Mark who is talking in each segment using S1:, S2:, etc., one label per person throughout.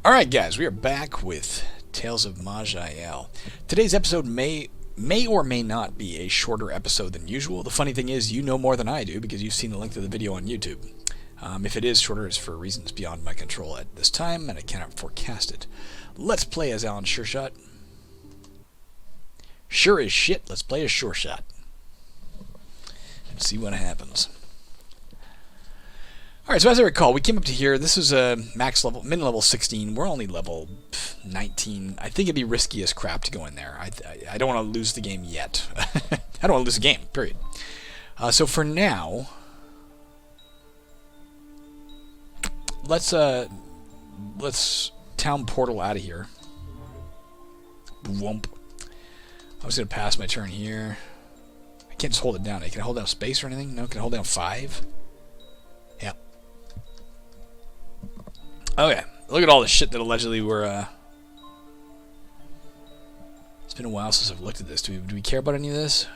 S1: Alright guys, we are back with Tales of Maj'Eyal. Today's episode may or may not be a shorter episode than usual. The funny thing is, you know more than I do because you've seen the length of the video on YouTube. If it is shorter, it's for reasons beyond my control at this time, and I cannot forecast it. Let's play as Alan Sure Shot. Sure as shit, let's play as Sure Shot. And see what happens. Alright, so as I recall, we came up to here. This is a max level, min-level 16. We're only level 19. I think it'd be risky as crap to go in there. I don't want to lose the game yet. I don't want to lose the game, period. So for now, let's town portal out of here. Whoomp. I'm just going to pass my turn here. I can't just hold it down. Can I hold down space or anything? No, can I hold down 5? Yeah. Okay, look at all the shit that allegedly were, It's been a while since I've looked at this. Do we care about any of this?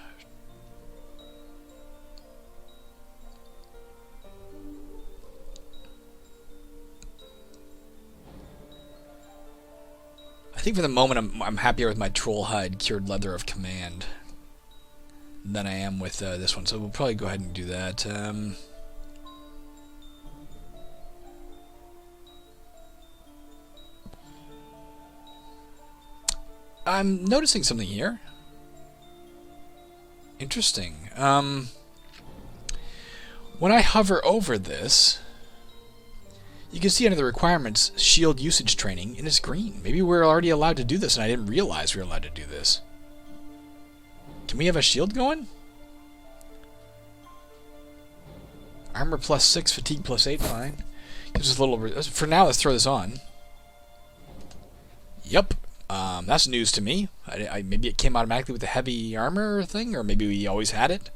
S1: I think for the moment I'm happier with my troll hide cured leather of command than I am with this one, so we'll probably go ahead and do that. I'm noticing something here. Interesting. When I hover over this, you can see under the requirements, shield usage training, and it's green. Maybe we're already allowed to do this, and I didn't realize we were allowed to do this. Can we have a shield going? Armor +6, fatigue +8, fine. Gives us a little... For now, let's throw this on. Yep. That's news to me. Maybe it came automatically with the heavy armor thing, or maybe we always had it,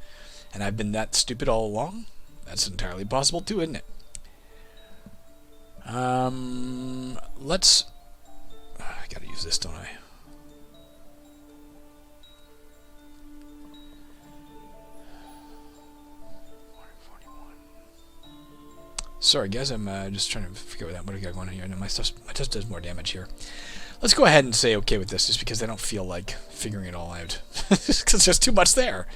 S1: and I've been that stupid all along. That's entirely possible too, isn't it? Let's... I gotta use this, don't I? Sorry guys, I'm just trying to figure out what I got going on here. No, my touch does more damage here. Let's go ahead and say okay with this, just because I don't feel like figuring it all out. Because there's too much there.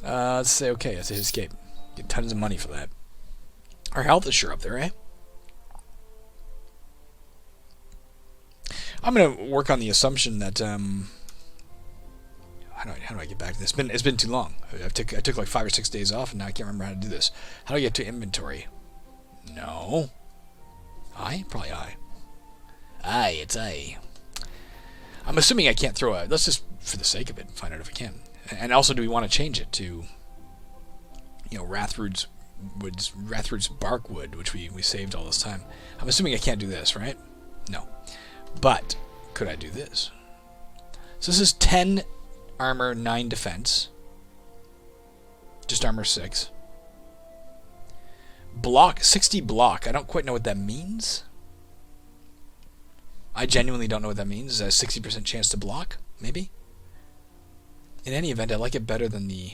S1: Let's say okay. Let's say escape. Get tons of money for that. Our health is sure up there, eh? I'm gonna work on the assumption that how do I get back to this? It's been too long. I took like 5 or 6 days off, and now I can't remember how to do this. How do I get to inventory? No. I? Probably I. Aye, it's I. I'm assuming I can't throw a... Let's just, for the sake of it, find out if I can. And also, do we want to change it to, you know, Rathroot's Barkwood, which we saved all this time. I'm assuming I can't do this, right? No. But, could I do this? So this is 10 armor, 9 defense. Just armor 6. Block, 60 block. I don't quite know what that means. I genuinely don't know what that means. Is that a 60% chance to block? Maybe? In any event, I like it better than the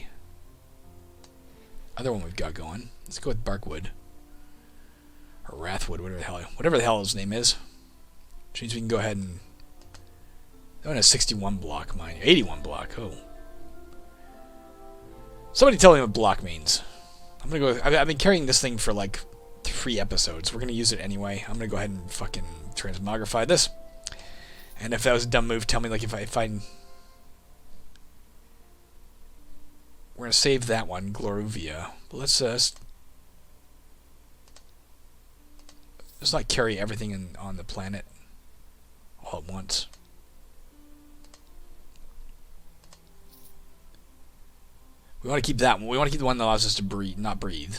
S1: other one we've got going. Let's go with Barkwood. Or Wrathwood, whatever the hell his name is. Which means we can go ahead and... That one has 61 block, mind you. 81 block, oh. Somebody tell me what block means. I'm gonna go... I've been carrying this thing for like 3 episodes. We're gonna use it anyway. I'm gonna go ahead and fucking transmogrify this. And if that was a dumb move, tell me like if I we're gonna save that one, Gloruvia. But let's not carry everything on the planet all at once. We want to keep that one. We want to keep the one that allows us to breathe, not breathe.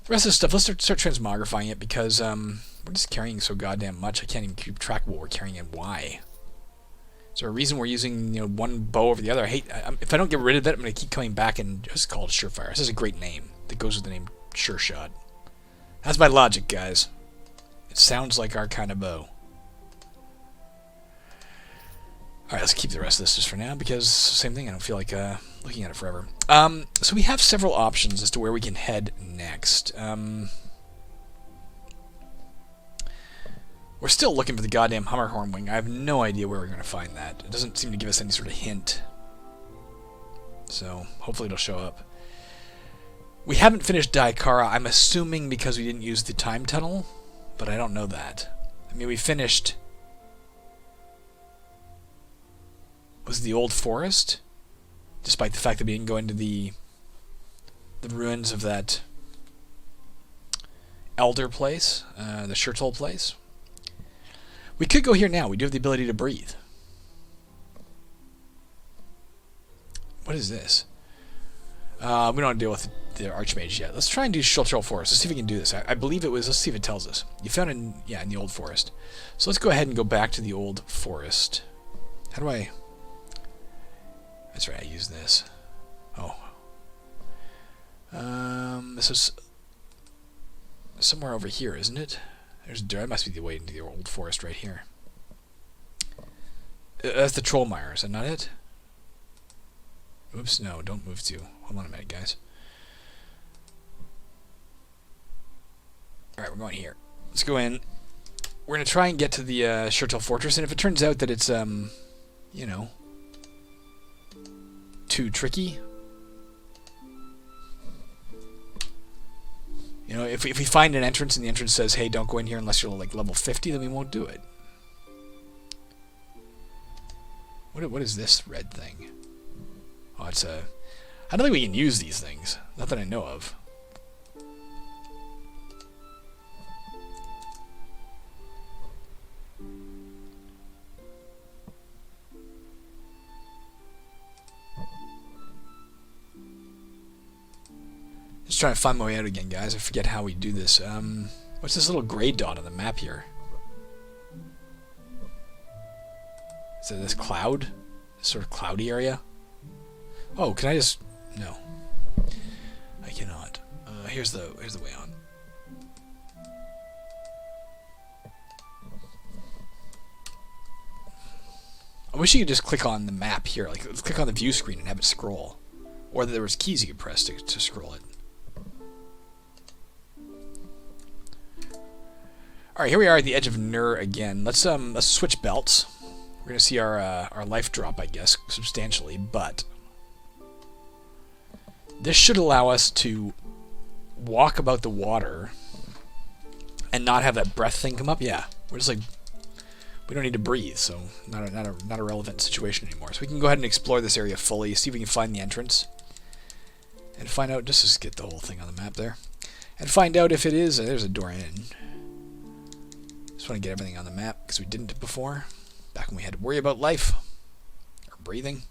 S1: The rest of the stuff, let's start transmogrifying it because we're just carrying so goddamn much. I can't even keep track of what we're carrying and why. Is there a reason we're using, you know, one bow over the other? If I don't get rid of it, I'm going to keep coming back and just call it Surefire. This is a great name that goes with the name Sure Shot. That's my logic, guys. It sounds like our kind of bow. Alright, let's keep the rest of this just for now, because same thing, I don't feel like looking at it forever. So we have several options as to where we can head next. We're still looking for the goddamn Hummerhorn wing. I have no idea where we're going to find that. It doesn't seem to give us any sort of hint. So, hopefully it'll show up. We haven't finished Daikara, I'm assuming because we didn't use the time tunnel, but I don't know that. I mean, we finished... Was it the Old Forest? Despite the fact that we didn't go into the ruins of that Elder place, the Shirtol place. We could go here now. We do have the ability to breathe. What is this? We don't want to deal with the Archmage yet. Let's try and do Shirtol Forest. Let's see if we can do this. I believe it was... Let's see if it tells us. You found it in the Old Forest. So let's go ahead and go back to the Old Forest. How do I... That's right, I use this. Oh. This is somewhere over here, isn't it? That must be the way into the Old Forest right here. That's the Trollmire, is that not it? Oops, no, don't move to. Hold on a minute, guys. Alright, we're going here. Let's go in. We're going to try and get to the Shirtol Fortress, and if it turns out that it's, you know... too tricky. You know, if we find an entrance and the entrance says, hey, don't go in here unless you're like level 50, then we won't do it. What is this red thing? Oh, it's a... I don't think we can use these things. Not that I know of. Just trying to find my way out again, guys. I forget how we do this. What's this little gray dot on the map here? Is it this cloud? This sort of cloudy area? Oh, can I just... No. I cannot. Here's the way on. I wish you could just click on the map here. Like, let's click on the view screen and have it scroll. Or that there was keys you could press to scroll it. Alright, here we are at the edge of Nur again. Let's switch belts. We're going to see our life drop, I guess, substantially, but... This should allow us to walk about the water and not have that breath thing come up. Yeah, we're just like... We don't need to breathe, so not a relevant situation anymore. So we can go ahead and explore this area fully, see if we can find the entrance. And find out... Just get the whole thing on the map there. And find out if it is... there's a door in. Just want to get everything on the map, because we didn't before. Back when we had to worry about life. Or breathing.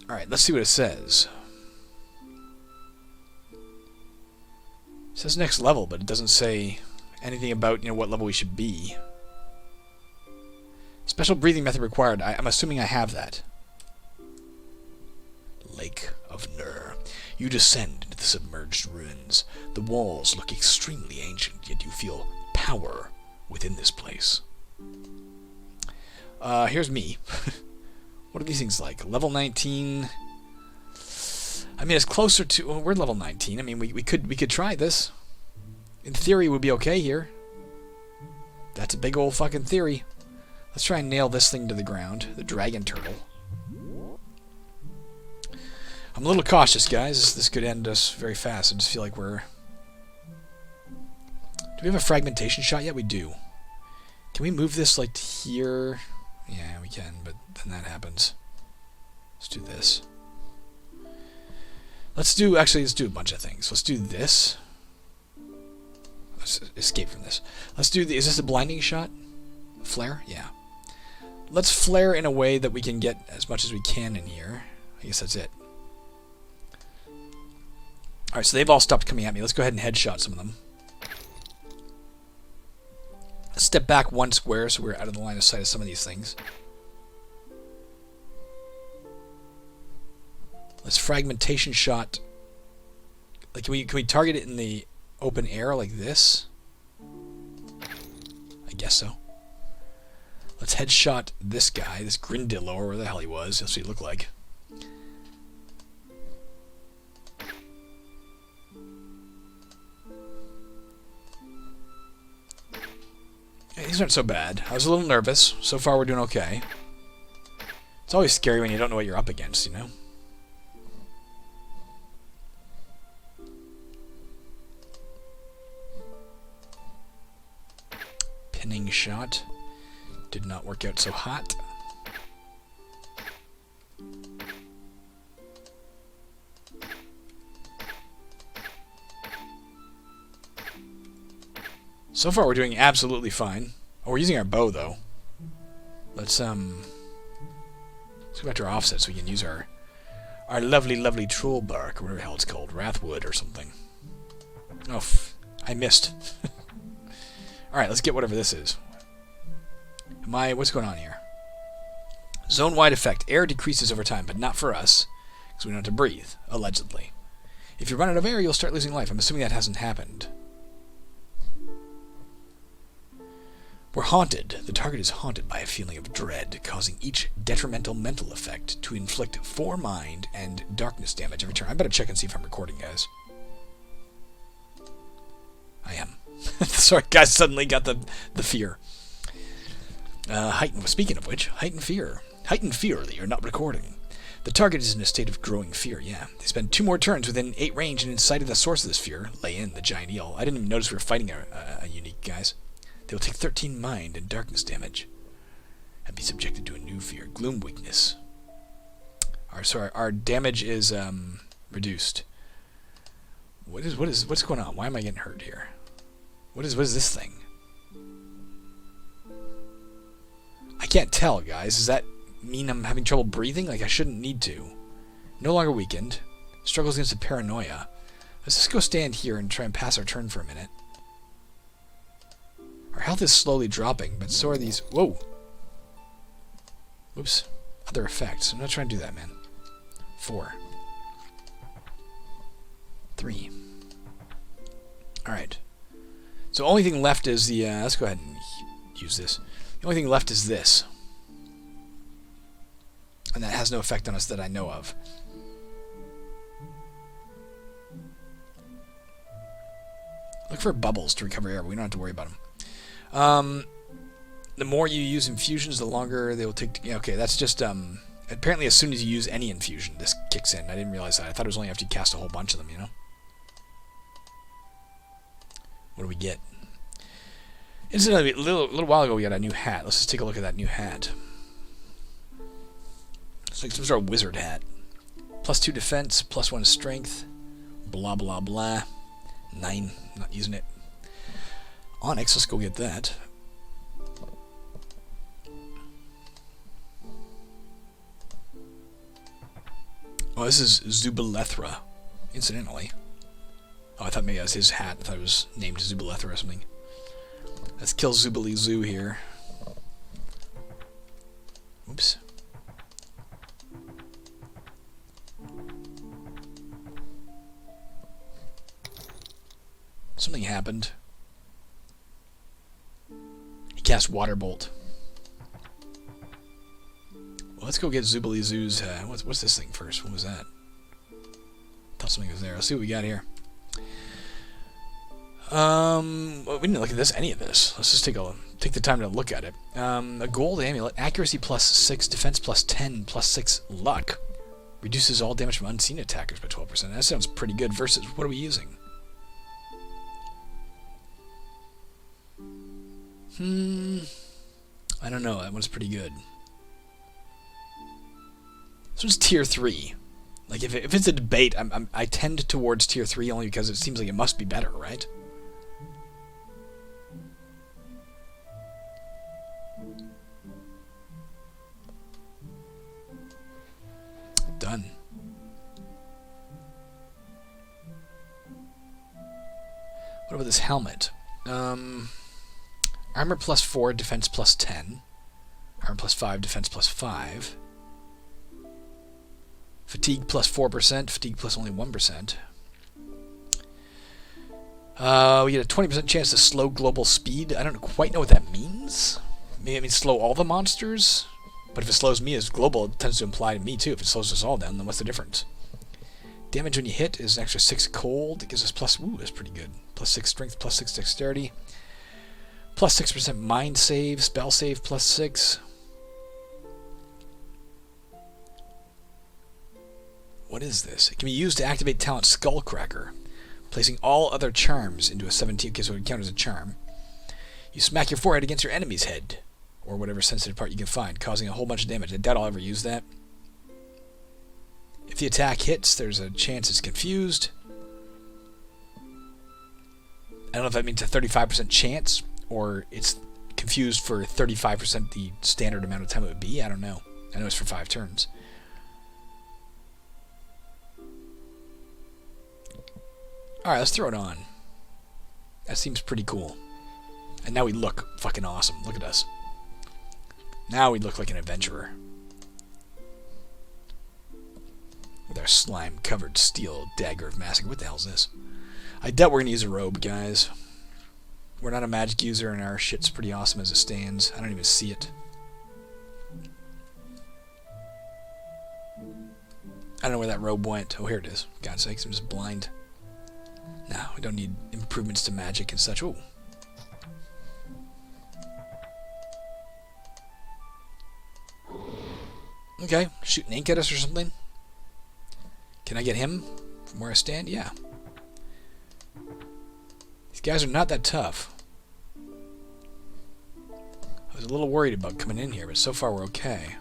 S1: Alright, let's see what it says. It says next level, but it doesn't say anything about, what level we should be. Special breathing method required. I'm assuming I have that. Lake of Nur. You descend into the submerged ruins. The walls look extremely ancient, yet you feel power within this place. Here's me. What are these things like? Level 19. I mean, it's closer to... Well, we're level 19. I mean, we could try this. In theory, we'd be okay here. That's a big old fucking theory. Let's try and nail this thing to the ground. The dragon turtle. I'm a little cautious, guys. This could end us very fast. I just feel like we're... Do we have a fragmentation shot yet? We do. Can we move this, like, to here? Yeah, we can, but then that happens. Let's do this. Let's do a bunch of things. Let's do this. Let's escape from this. Let's do the... Is this a blinding shot? Flare? Yeah. Let's flare in a way that we can get as much as we can in here. I guess that's it. Alright, so they've all stopped coming at me. Let's go ahead and headshot some of them. Let's step back one square so we're out of the line of sight of some of these things. Let's fragmentation shot. Like, can we target it in the open air like this? I guess so. Let's headshot this guy, this Grindillo, or where the hell he was. That's what he looked like. Yeah, these aren't so bad. I was a little nervous. So far, we're doing okay. It's always scary when you don't know what you're up against, you know? Pinning shot. Did not work out so hot. So far we're doing absolutely fine. Oh, we're using our bow though. Let's go back to our offset so we can use our lovely troll bark, or whatever the hell it's called, Wrathwood or something. Oh, I missed. Alright, let's get whatever this is. What's going on here? Zone-wide effect. Air decreases over time, but not for us, because we don't have to breathe, allegedly. If you run out of air, you'll start losing life. I'm assuming that hasn't happened. We're haunted. The target is haunted by a feeling of dread, causing each detrimental mental effect to inflict 4 mind and darkness damage every turn. I better check and see if I'm recording, guys. I am. Sorry, guys, suddenly got the fear. Speaking of which, heightened fear. Heightened fear that you're not recording. The target is in a state of growing fear, yeah. They spend 2 more turns within 8 range and in sight of the source of this fear, lay in the giant eel. I didn't even notice we were fighting a unique, guys. They will take 13 mind and darkness damage and be subjected to a new fear, gloom weakness. Our damage is reduced. What's going on? Why am I getting hurt here? What is this thing? I can't tell, guys. Does that mean I'm having trouble breathing? Like I shouldn't need to. No longer weakened. Struggles against the paranoia. Let's just go stand here and try and pass our turn for a minute. Our health is slowly dropping, but so are these... Whoa! Oops. Other effects. I'm not trying to do that, man. 4. 3. Alright. So only thing left is the... let's go ahead and use this. The only thing left is this. And that has no effect on us that I know of. Look for bubbles to recover air, but we don't have to worry about them. The more you use infusions, the longer they will take to... Yeah, okay, that's just... apparently as soon as you use any infusion, this kicks in. I didn't realize that. I thought it was only after you cast a whole bunch of them, you know? What do we get? Incidentally, a little while ago we got a new hat. Let's just take a look at that new hat. It's like some sort of wizard hat. +2 defense, +1 strength. Blah, blah, blah. 9. Not using it. Onyx, let's go get that. Oh, this is Zubalethra, incidentally. Oh, I thought maybe that was his hat. I thought it was named Zubalethra or something. Let's kill Zubali Zoo here. Oops. Something happened. He cast Water Bolt. Well, let's go get Zubali Zoo's... what's this thing first? What was that? Thought something was there. Let's see what we got here. Well, we didn't look at any of this. Let's just take the time to look at it. A gold amulet, accuracy +6, defense +10, +6 luck. Reduces all damage from unseen attackers by 12%. That sounds pretty good. Versus, what are we using? I don't know. That one's pretty good. This one's tier 3. Like, if it's a debate, I tend towards tier 3 only because it seems like it must be better, right? Done. What about this helmet? Armor +4, defense +10. Armor +5, defense +5. Fatigue +4%, fatigue plus only 1%. We get a 20% chance to slow global speed. I don't quite know what that means. Maybe it means slow all the monsters. But if it slows me as global, it tends to imply to me too. If it slows us all down, then what's the difference? Damage when you hit is an extra 6 cold. It gives us plus... Ooh, that's pretty good. Plus 6 strength, plus 6 dexterity. Plus 6% mind save, spell save, plus 6. What is this? It can be used to activate talent Skullcracker, placing all other charms into a 17. Okay, so it counters a charm. You smack your forehead against your enemy's head, or whatever sensitive part you can find, causing a whole bunch of damage. I doubt I'll ever use that. If the attack hits, there's a chance it's confused. I don't know if that means a 35% chance, or it's confused for 35% the standard amount of time it would be. I don't know. I know it's for 5 turns. Alright, let's throw it on. That seems pretty cool. And now we look fucking awesome. Look at us. Now we look like an adventurer. With our slime-covered steel dagger of massacre. What the hell is this? I doubt we're going to use a robe, guys. We're not a magic user, and our shit's pretty awesome as it stands. I don't even see it. I don't know where that robe went. Oh, here it is. God's sakes, I'm just blind. No, we don't need improvements to magic and such. Ooh. Okay, shooting ink at us or something. Can I get him from where I stand? Yeah. These guys are not that tough. I was a little worried about coming in here, but so far we're okay.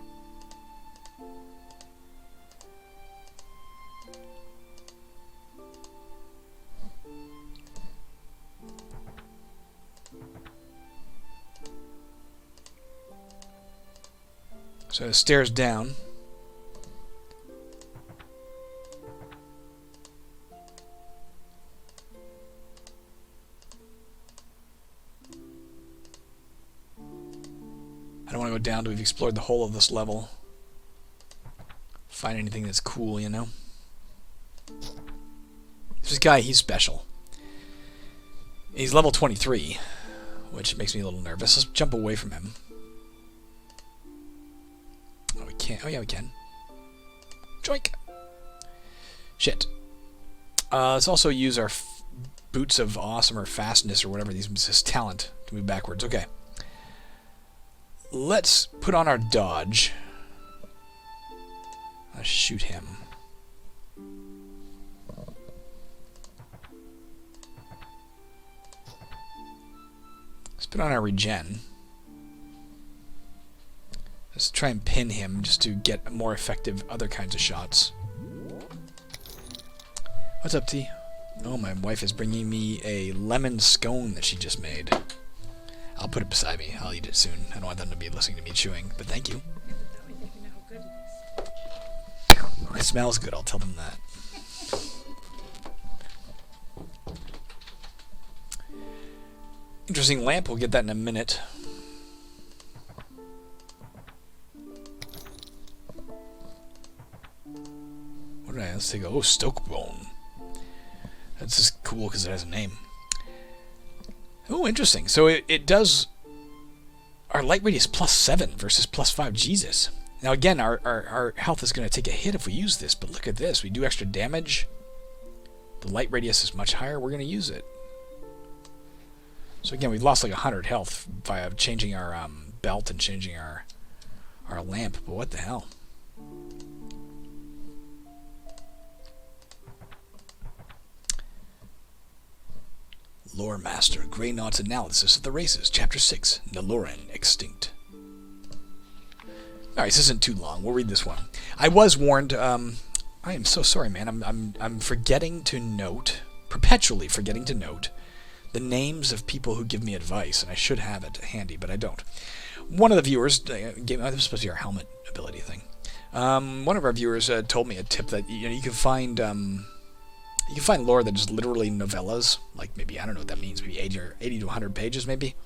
S1: So the stairs down. I don't want to go down until we've explored the whole of this level. Find anything that's cool, you know? This guy, he's special. He's level 23, which makes me a little nervous. Let's jump away from him. Oh, we can't. Oh, yeah, we can. Joink! Shit. Let's also use our boots of awesome or fastness or whatever this talent to move backwards. Okay. Let's put on our dodge. Let's shoot him. Let's put on our regen. Let's try and pin him just to get more effective other kinds of shots. What's up, T? Oh, my wife is bringing me a lemon scone that she just made. I'll put it beside me. I'll eat it soon. I don't want them to be listening to me chewing, but thank you. It smells good, I'll tell them that. Interesting lamp, we'll get that in a minute. What did I, let's take a, oh, Stokebone. That's just cool because it has a name. Oh, interesting. So it does... Our light radius plus 7 versus plus 5. Jesus. Now again, our health is going to take a hit if we use this, but look at this. We do extra damage. The light radius is much higher. We're going to use it. So again, we've lost like 100 health via changing our belt and changing our lamp, but what the hell? Lore Master, Grey Knot's Analysis of the Races, Chapter 6, Neloran Extinct. Alright, this isn't too long. We'll read this one. I was warned, I am so sorry, man. I'm forgetting to note, perpetually forgetting to note, the names of people who give me advice, and I should have it handy, but I don't. One of the viewers gave me, this was supposed to be our helmet ability thing. One of our viewers told me a tip that you can find lore that is literally novellas, like maybe, I don't know what that means, maybe 80 to 100 pages maybe.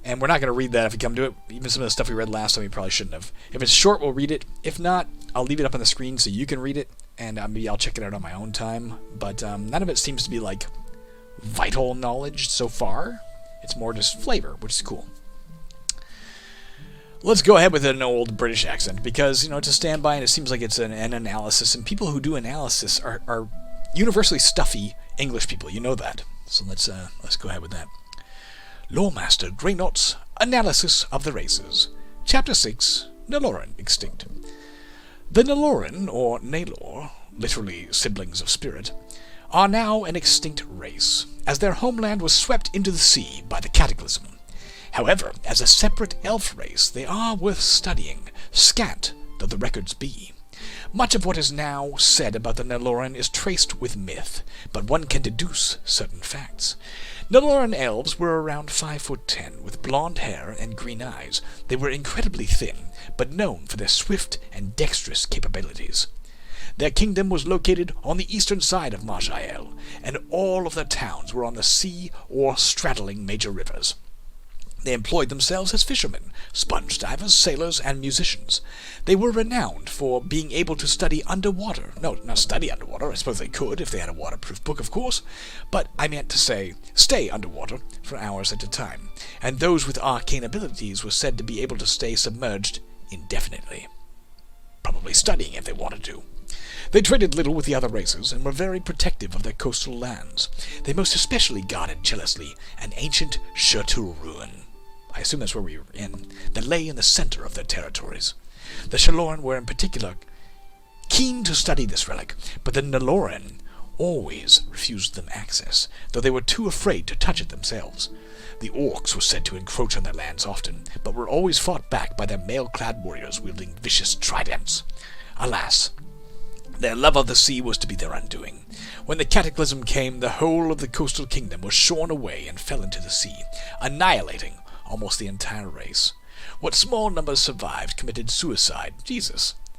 S1: And we're not going to read that if we come to it. Even some of the stuff we read last time we probably shouldn't have. If it's short, we'll read it. If not, I'll leave it up on the screen so you can read it, and maybe I'll check it out on my own time. But none of it seems to be like vital knowledge so far. It's more just flavor, which is cool. Let's go ahead with an old British accent, because, it's a standby and it seems like it's an analysis, and people who do analysis are universally stuffy English people. You know that. So let's go ahead with that. Lawmaster Greynot's Analysis of the Races. Chapter 6, Naloran Extinct. The Naloran, or Nalor, literally siblings of spirit, are now an extinct race, as their homeland was swept into the sea by the cataclysm. However, as a separate elf race, they are worth studying, scant though the records be. Much of what is now said about the Naloran is traced with myth, but one can deduce certain facts. Naloran elves were around 5'10", with blonde hair and green eyes. They were incredibly thin, but known for their swift and dexterous capabilities. Their kingdom was located on the eastern side of Maj'Eyal, and all of their towns were on the sea or straddling major rivers. They employed themselves as fishermen, sponge divers, sailors, and musicians. They were renowned for being able to study underwater. No, not study underwater. I suppose they could if they had a waterproof book, of course. But I meant to say stay underwater for hours at a time. And those with arcane abilities were said to be able to stay submerged indefinitely. Probably studying if they wanted to. They traded little with the other races and were very protective of their coastal lands. They most especially guarded jealously an ancient chateau ruin. I assume that's where we were in, that lay in the center of their territories. The Shaloran were in particular keen to study this relic, but the Naloran always refused them access, though they were too afraid to touch it themselves. The orcs were said to encroach on their lands often, but were always fought back by their mail-clad warriors wielding vicious tridents. Alas, their love of the sea was to be their undoing. When the cataclysm came, the whole of the coastal kingdom was shorn away and fell into the sea, annihilating almost the entire race. What small numbers survived committed suicide,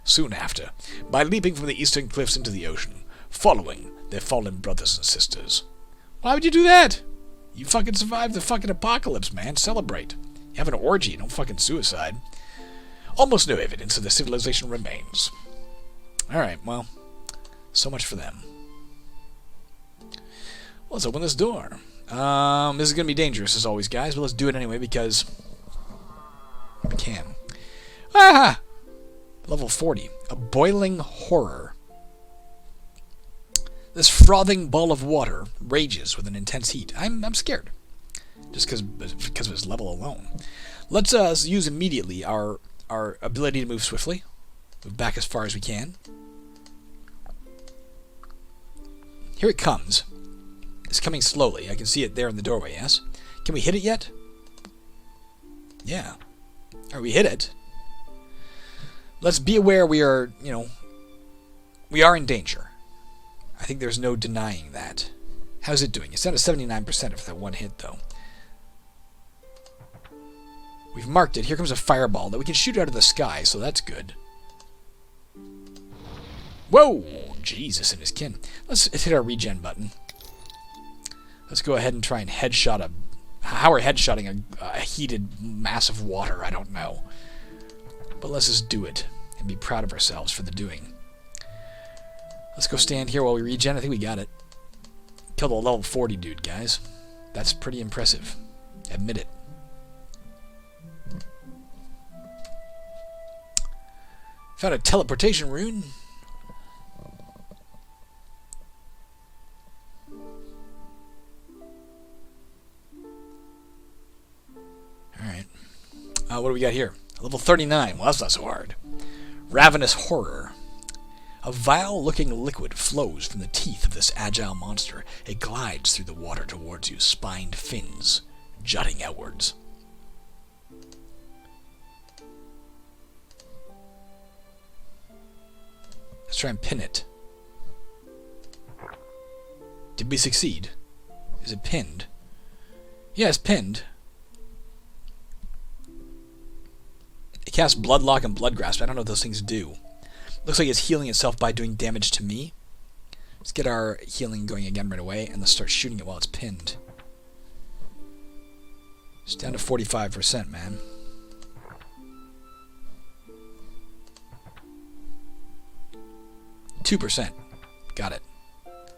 S1: soon after, by leaping from the eastern cliffs into the ocean, following their fallen brothers and sisters. Why would you do that? You fucking survived the fucking apocalypse, man. Celebrate. You have an orgy, don't fucking suicide. Almost no evidence of the civilization remains. Alright, well, so much for them. Let's open this door. This is going to be dangerous as always, guys, but let's do it anyway because we can. Ah! Level 40. A boiling horror. This frothing ball of water rages with an intense heat. I'm scared. Just because of its level alone. Let's use immediately our ability to move swiftly. Move back as far as we can. Here it comes. It's coming slowly. I can see it there in the doorway, yes? Can we hit it yet? Yeah. Alright, we hit it. Let's be aware we are, we are in danger. I think there's no denying that. How's it doing? It's down to 79% of that one hit, though. We've marked it. Here comes a fireball that we can shoot out of the sky, so that's good. Whoa! Jesus and his kin. Let's hit our regen button. Let's go ahead and try and headshot how we're headshotting a heated mass of water, I don't know. But let's just do it and be proud of ourselves for the doing. Let's go stand here while we regen. I think we got it. Killed a level 40 dude, guys. That's pretty impressive. Admit it. Found a teleportation rune. Alright. What do we got here? Level 39. Well, that's not so hard. Ravenous Horror. A vile-looking liquid flows from the teeth of this agile monster. It glides through the water towards you, spined fins jutting outwards. Let's try and pin it. Did we succeed? Is it pinned? Yeah, it's pinned. It casts Bloodlock and Blood Grasp. I don't know what those things do. Looks like it's healing itself by doing damage to me. Let's get our healing going again right away, and let's start shooting it while it's pinned. It's down to 45%, man. %. Got it.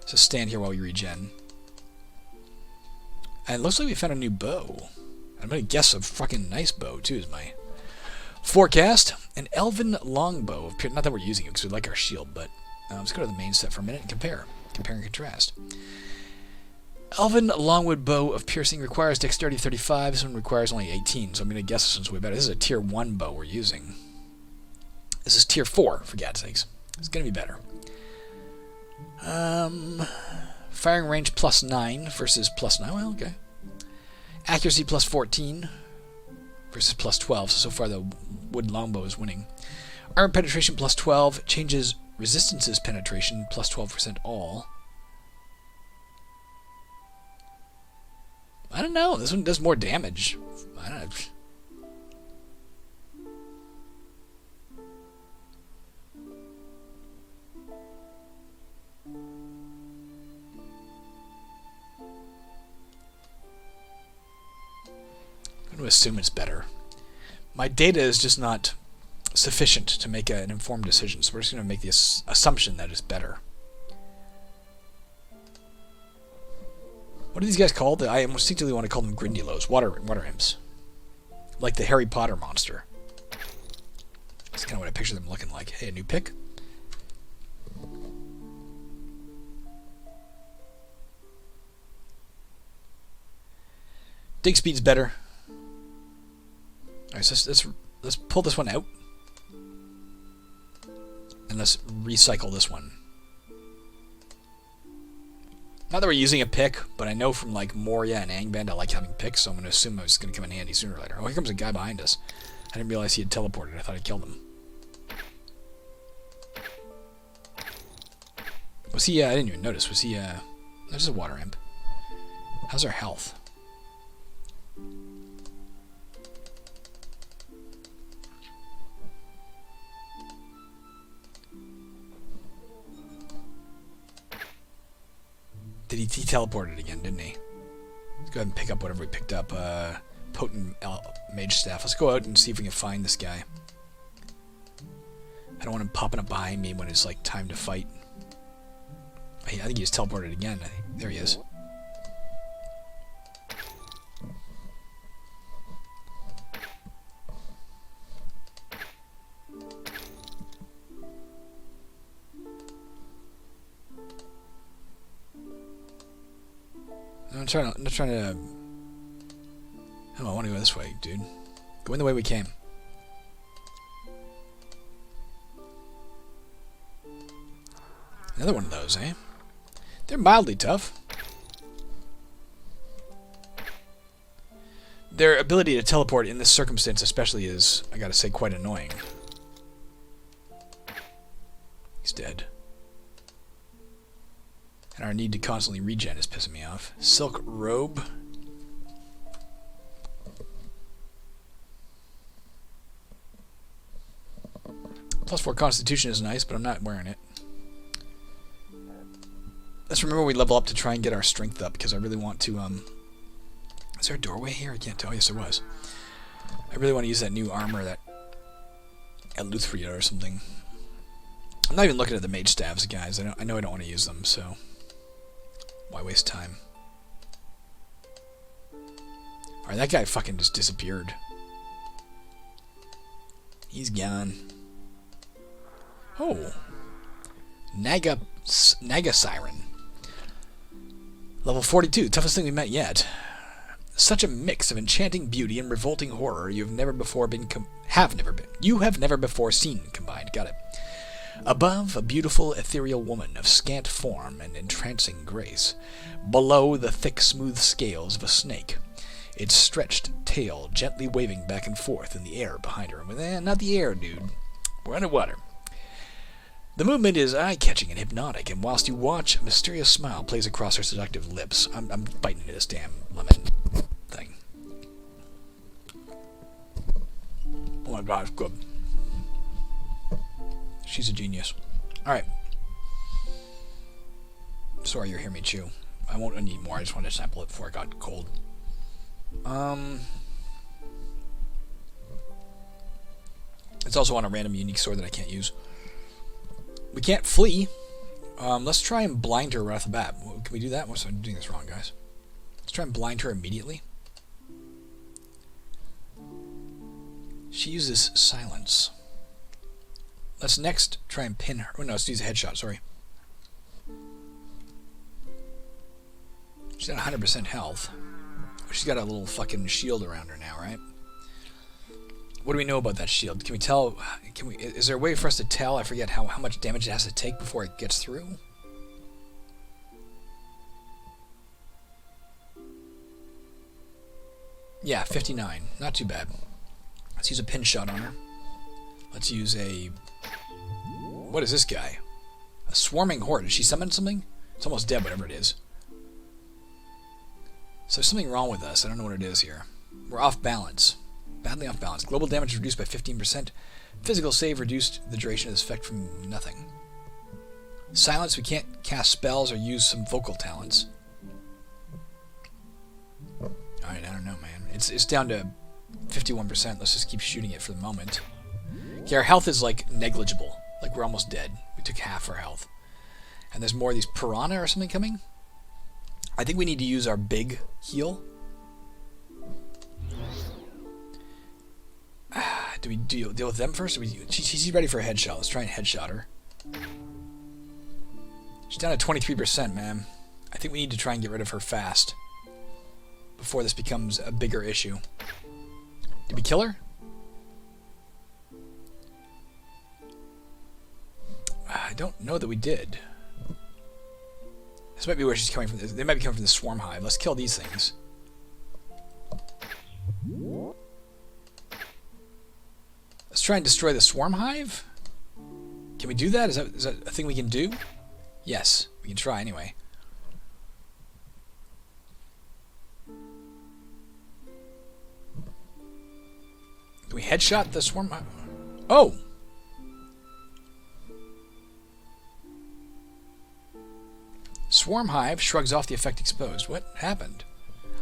S1: So stand here while we regen. And it looks like we found a new bow. I'm going to guess a fucking nice bow, too, is my forecast. An elven longbow. Not that we're using it because we like our shield, but let's go to the main set for a minute and compare. Compare and contrast. Elven longwood bow of piercing requires dexterity 35. This one requires only 18, so I'm going to guess this one's way better. This is a tier 1 bow we're using. This is tier 4, for God's sakes. It's going to be better. Firing range plus 9 versus plus 9. Well, okay. Accuracy plus 14 versus plus 12. So far the wood longbow is winning. Armor penetration plus 12. Changes resistances penetration plus 12% all. I don't know. This one does more damage. I don't know. I'm going to assume it's better. My data is just not sufficient to make an informed decision, so we're just going to make the assumption that it's better. What are these guys called? I instinctively want to call them Grindylows, water imps. Like the Harry Potter monster. That's kind of what I picture them looking like. Hey, a new pick? Dig speed's better. Alright, so let's pull this one out. And let's recycle this one. Not that we're using a pick, but I know from like Moria and Angband I like having picks, so I'm going to assume it's going to come in handy sooner or later. Oh, here comes a guy behind us. I didn't realize he had teleported. I thought I killed him. Was he, I didn't even notice. Was he, there's a water imp. How's our health? He teleported again, didn't he? Let's go ahead and pick up whatever we picked up. Potent mage staff. Let's go out and see if we can find this guy. I don't want him popping up behind me when it's like time to fight. I think he just teleported again. There he is. I'm not trying to. Oh, I want to go this way, dude. Go in the way we came. Another one of those, eh? They're mildly tough. Their ability to teleport in this circumstance especially is, I gotta say, quite annoying. He's dead. And our need to constantly regen is pissing me off. Silk robe. +4 constitution is nice, but I'm not wearing it. Let's remember we level up to try and get our strength up, because I really want to, Is there a doorway here? I can't tell. Yes, there was. I really want to use that new armor, that Eleutheria or something. I'm not even looking at the mage staves, guys. I know I don't want to use them, so why waste time? Alright, that guy fucking just disappeared. He's gone. Oh. Naga Siren. Level 42, toughest thing we met yet. Such a mix of enchanting beauty and revolting horror you have never before seen combined. Got it. Above, a beautiful, ethereal woman of scant form and entrancing grace. Below, the thick, smooth scales of a snake, its stretched tail gently waving back and forth in the air behind her. Not the air, dude. We're underwater. The movement is eye-catching and hypnotic, and whilst you watch, a mysterious smile plays across her seductive lips. I'm biting into this damn lemon thing. Oh my god, it's good. She's a genius. Alright. Sorry you hear me chew. I won't need more. I just wanted to sample it before it got cold. It's also on a random unique sword that I can't use. We can't flee. Let's try and blind her right off the bat. Can we do that? I'm doing this wrong, guys. Let's try and blind her immediately. She uses silence. Let's next try and pin her. Oh no, let's use a headshot, sorry. She's at 100% health. She's got a little fucking shield around her now, right? What do we know about that shield? Can we tell? Is there a way for us to tell? I forget how much damage it has to take before it gets through. Yeah, 59. Not too bad. Let's use a pin shot on her. Let's use a... What is this guy? A swarming horde. Did she summon something? It's almost dead, whatever it is. So there's something wrong with us. I don't know what it is here. We're off balance. Badly off balance. Global damage reduced by 15%. Physical save reduced the duration of this effect from nothing. Silence, we can't cast spells or use some vocal talents. Alright, I don't know, man. It's down to 51%. Let's just keep shooting it for the moment. Yeah, our health is, like, negligible. Like, we're almost dead. We took half our health. And there's more of these piranha or something coming. I think we need to use our big heal. Do we deal with them first? She's ready for a headshot. Let's try and headshot her. She's down to 23%, man. I think we need to try and get rid of her fast before this becomes a bigger issue. Did we kill her? I don't know that we did. This might be where she's coming from. They might be coming from the swarmhive. Let's kill these things. Let's try and destroy the swarmhive. Can we do that? Is that a thing we can do? Yes, we can try anyway. Can we headshot the swarmhive? Oh! Swarmhive shrugs off the effect exposed. What happened?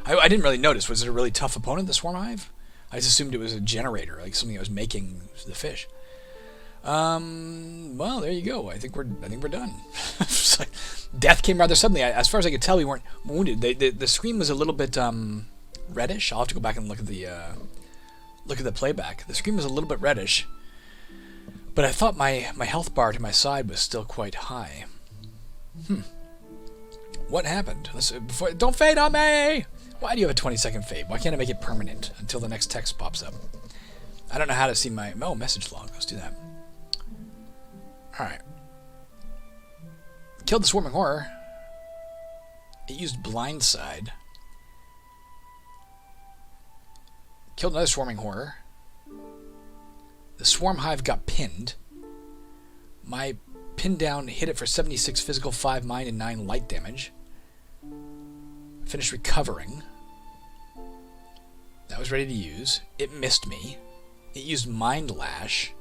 S1: I didn't really notice. Was it a really tough opponent, the swarmhive? I just assumed it was a generator, like something that was making the fish. Well, there you go. I think we're done. Like, death came rather suddenly. As far as I could tell, we weren't wounded. The screen was a little bit reddish. I'll have to go back and look at the playback. The screen was a little bit reddish, but I thought my health bar to my side was still quite high. What happened? Don't fade on me! Why do you have a 20-second fade? Why can't I make it permanent until the next text pops up? I don't know how to see my... Oh, message log. Let's do that. Alright. Killed the swarming horror. It used blindside. Killed another swarming horror. The swarmhive got pinned. My pin down hit it for 76 physical, 5 mind, and 9 light damage. Finished recovering. That was ready to use. It missed me. It used Mind Lash.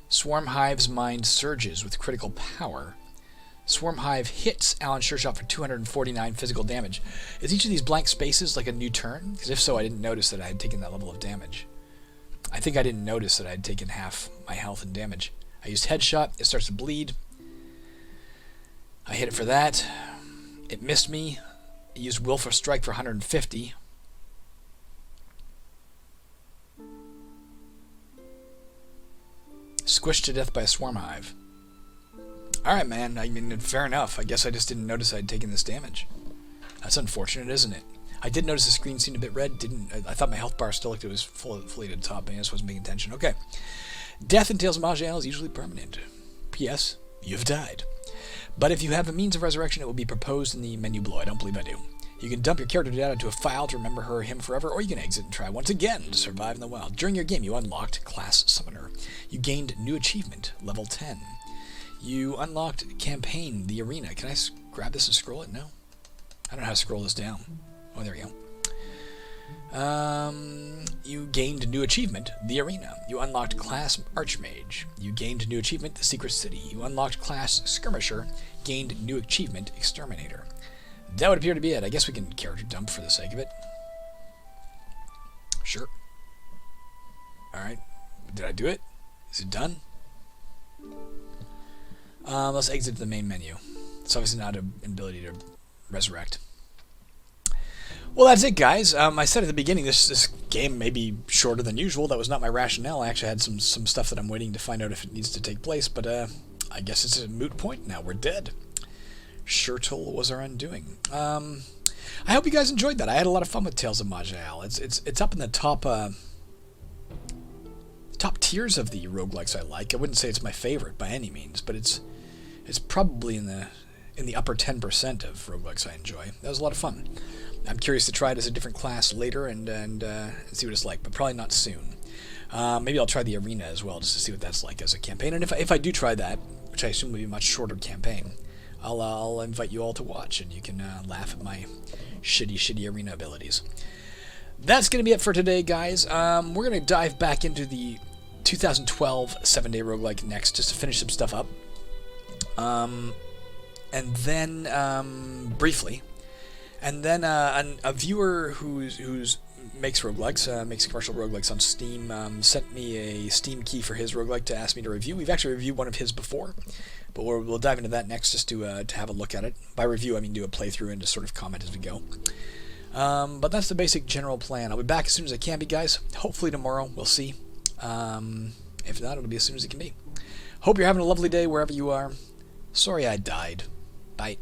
S1: Swarmhive's mind surges with critical power. Swarmhive hits Alan Shershot for 249 physical damage. Is each of these blank spaces like a new turn? Because if so, I didn't notice that I had taken that level of damage. I think I didn't notice that I had taken half my health and damage. I used Headshot. It starts to bleed. I hit it for that. It missed me. It used Willful Strike for 150. Squished to death by a swarmhive. Alright, man. I mean, fair enough. I guess I just didn't notice I'd taken this damage. That's unfortunate, isn't it? I did notice the screen seemed a bit red. I thought my health bar still looked it was fully to the top, and I just wasn't paying attention. Okay. Death in Tales of Maj'Eyal is usually permanent. P.S. You've died. But if you have a means of resurrection, it will be proposed in the menu below. I don't believe I do. You can dump your character data into a file to remember her or him forever, or you can exit and try once again to survive in the wild. During your game, you unlocked Class Summoner. You gained new achievement, level 10. You unlocked Campaign, the Arena. Can I grab this and scroll it? No? I don't know how to scroll this down. Oh, there we go. You gained a new achievement, the Arena. You unlocked Class Archmage. You gained a new achievement, the Secret City. You unlocked Class Skirmisher. Gained new achievement, Exterminator. That would appear to be it. I guess we can character dump for the sake of it. Sure. Alright. Did I do it? Is it done? Let's exit the main menu. It's obviously not an ability to resurrect. Well, that's it, guys. I said at the beginning this game may be shorter than usual. That was not my rationale. I actually had some stuff that I'm waiting to find out if it needs to take place, but I guess it's a moot point now. We're dead. Shirtle was our undoing. I hope you guys enjoyed that. I had a lot of fun with Tales of Maj'Eyal. It's up in the top tiers of the roguelikes I like. I wouldn't say it's my favorite by any means, but it's probably in the upper 10% of roguelikes I enjoy. That was a lot of fun. I'm curious to try it as a different class later and see what it's like, but probably not soon. Maybe I'll try the arena as well, just to see what that's like as a campaign. And if I do try that, which I assume will be a much shorter campaign, I'll invite you all to watch, and you can laugh at my shitty arena abilities. That's going to be it for today, guys. We're going to dive back into the 2012 7-Day Roguelike next, just to finish some stuff up. And then, briefly, and then a viewer who's makes roguelikes, makes commercial roguelikes on Steam, sent me a Steam key for his roguelike to ask me to review. We've actually reviewed one of his before, but we'll dive into that next, just to have a look at it. By review, I mean do a playthrough and just sort of comment as we go. But that's the basic general plan. I'll be back as soon as I can be, guys. Hopefully tomorrow. We'll see. If not, it'll be as soon as it can be. Hope you're having a lovely day wherever you are. Sorry I died. Bye.